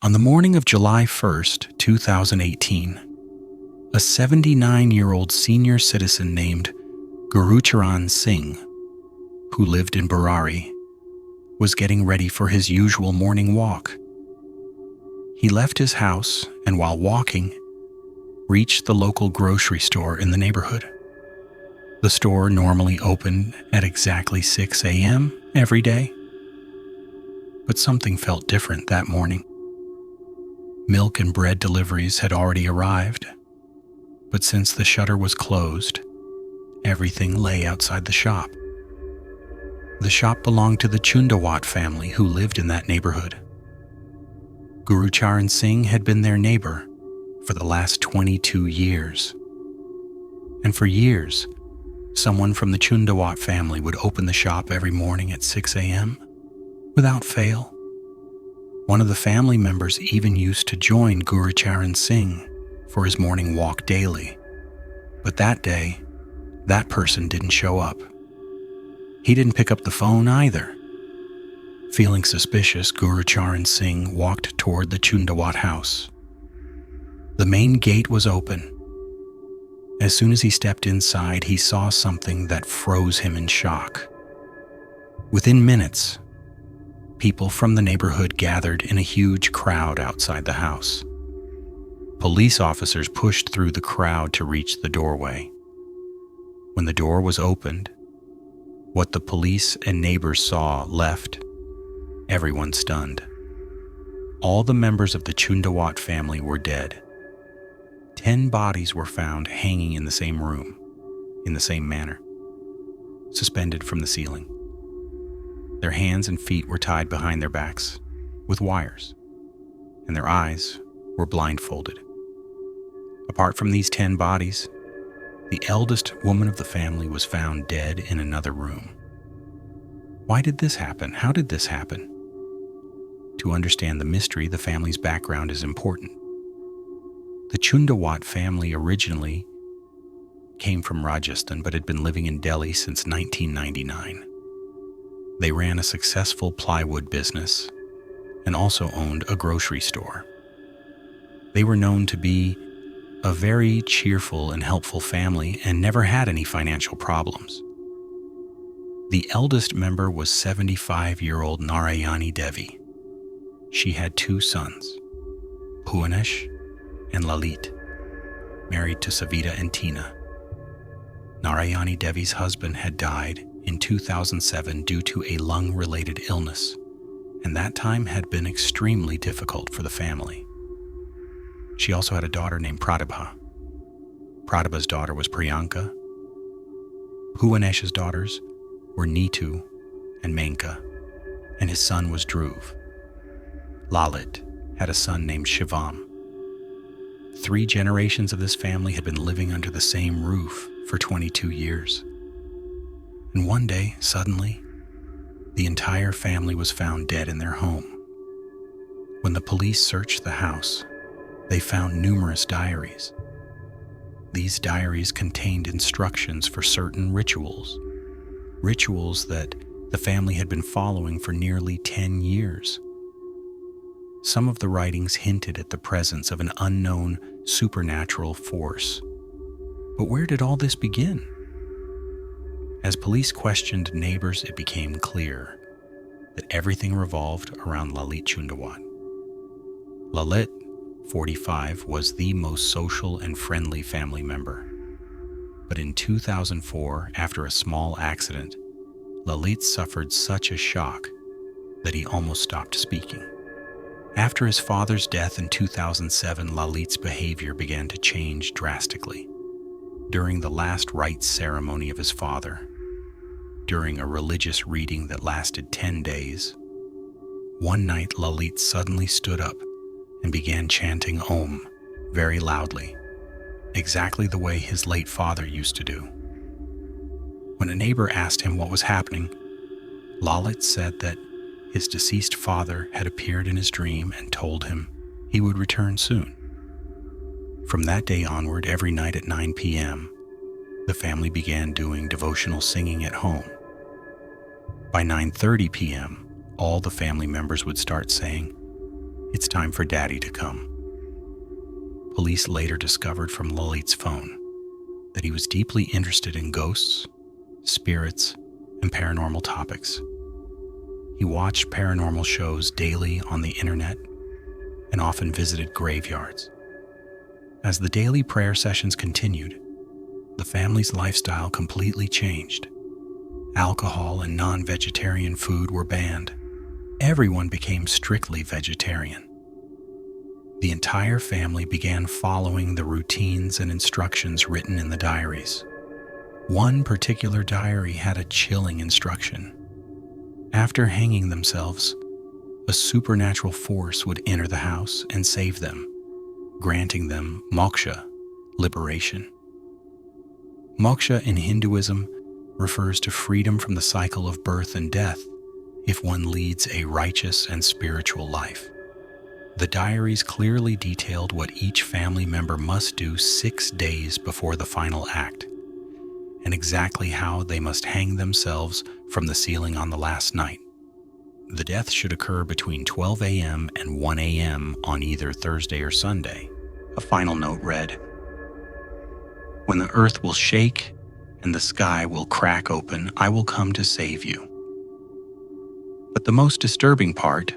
On the morning of July 1st, 2018, a 79-year-old senior citizen named Gurucharan Singh, who lived in Burari, was getting ready for his usual morning walk. He left his house and, while walking, reached the local grocery store in the neighborhood. The store normally opened at exactly 6 a.m. every day, but something felt different that morning. Milk and bread deliveries had already arrived, but since the shutter was closed, everything lay outside the shop. The shop belonged to the Chundawat family who lived in that neighborhood. Gurucharan Singh had been their neighbor for the last 22 years. And for years, someone from the Chundawat family would open the shop every morning at 6 a.m. without fail. One of the family members even used to join Gurucharan Singh for his morning walk daily. But that day, that person didn't show up. He didn't pick up the phone either. Feeling suspicious, Gurucharan Singh walked toward the Chundawat house. The main gate was open. As soon as he stepped inside, he saw something that froze him in shock. Within minutes, people from the neighborhood gathered in a huge crowd outside the house. Police officers pushed through the crowd to reach the doorway. When the door was opened, what the police and neighbors saw left everyone stunned. All the members of the Chundawat family were dead. 10 bodies were found hanging in the same room, in the same manner, suspended from the ceiling. Their hands and feet were tied behind their backs with wires, and their eyes were blindfolded. Apart from these 10 bodies, the eldest woman of the family was found dead in another room. Why did this happen? How did this happen? To understand the mystery, the family's background is important. The Chundawat family originally came from Rajasthan but had been living in Delhi since 1999. They ran a successful plywood business and also owned a grocery store. They were known to be a very cheerful and helpful family and never had any financial problems. The eldest member was 75-year-old Narayani Devi. She had 2 sons, Bhuvanesh and Lalit, married to Savita and Tina. Narayani Devi's husband had died in 2007 due to a lung-related illness, and that time had been extremely difficult for the family. She also had a daughter named Pratibha. Pratibha's daughter was Priyanka. Bhuvanesh's daughters were Neetu and Menka, and his son was Dhruv. Lalit had a son named Shivam. 3 generations of this family had been living under the same roof for 22 years. And one day, suddenly, the entire family was found dead in their home. When the police searched the house, they found numerous diaries. These diaries contained instructions for certain rituals that the family had been following for nearly 10 years. Some of the writings hinted at the presence of an unknown supernatural force. But where did all this begin? As police questioned neighbors, it became clear that everything revolved around Lalit Chundawat. Lalit, 45, was the most social and friendly family member. But in 2004, after a small accident, Lalit suffered such a shock that he almost stopped speaking. After his father's death in 2007, Lalit's behavior began to change drastically. During the last rites ceremony of his father, during a religious reading that lasted 10 days, one night Lalit suddenly stood up and began chanting Om very loudly, exactly the way his late father used to do. When a neighbor asked him what was happening, Lalit said that his deceased father had appeared in his dream and told him he would return soon. From that day onward, every night at 9 p.m., the family began doing devotional singing at home. By 9:30 p.m., all the family members would start saying, It's time for Daddy to come. Police later discovered from Lalit's phone that he was deeply interested in ghosts, spirits, and paranormal topics. He watched paranormal shows daily on the internet and often visited graveyards. As the daily prayer sessions continued, the family's lifestyle completely changed. Alcohol and non-vegetarian food were banned. Everyone became strictly vegetarian. The entire family began following the routines and instructions written in the diaries. One particular diary had a chilling instruction. After hanging themselves, a supernatural force would enter the house and save them, granting them moksha, liberation. Moksha in Hinduism refers to freedom from the cycle of birth and death if one leads a righteous and spiritual life. The diaries clearly detailed what each family member must do 6 days before the final act, and exactly how they must hang themselves from the ceiling on the last night. The death should occur between 12 a.m. and 1 a.m. on either Thursday or Sunday. A final note read, "When the earth will shake and the sky will crack open, I will come to save you." But the most disturbing part,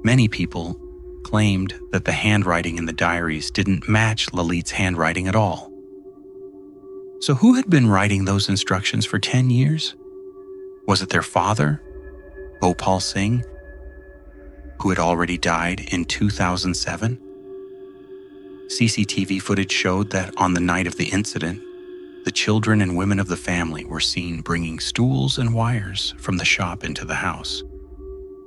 many people claimed that the handwriting in the diaries didn't match Lalit's handwriting at all. So who had been writing those instructions for 10 years? Was it their father, Bhopal Singh, who had already died in 2007? CCTV footage showed that on the night of the incident, the children and women of the family were seen bringing stools and wires from the shop into the house.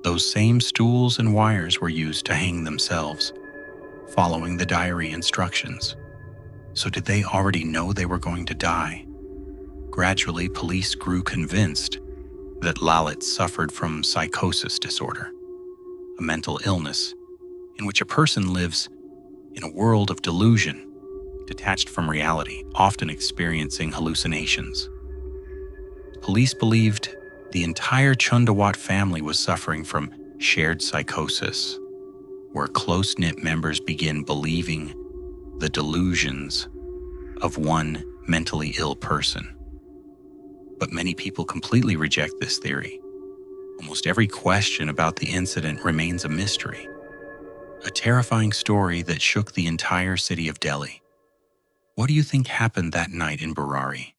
Those same stools and wires were used to hang themselves, following the diary instructions. So did they already know they were going to die? Gradually, police grew convinced that Lalit suffered from psychosis disorder, a mental illness in which a person lives in a world of delusion, detached from reality, often experiencing hallucinations. Police believed the entire Chundawat family was suffering from shared psychosis, where close-knit members begin believing the delusions of one mentally ill person. But many people completely reject this theory. Almost every question about the incident remains a mystery, a terrifying story that shook the entire city of Delhi. What do you think happened that night in Burari?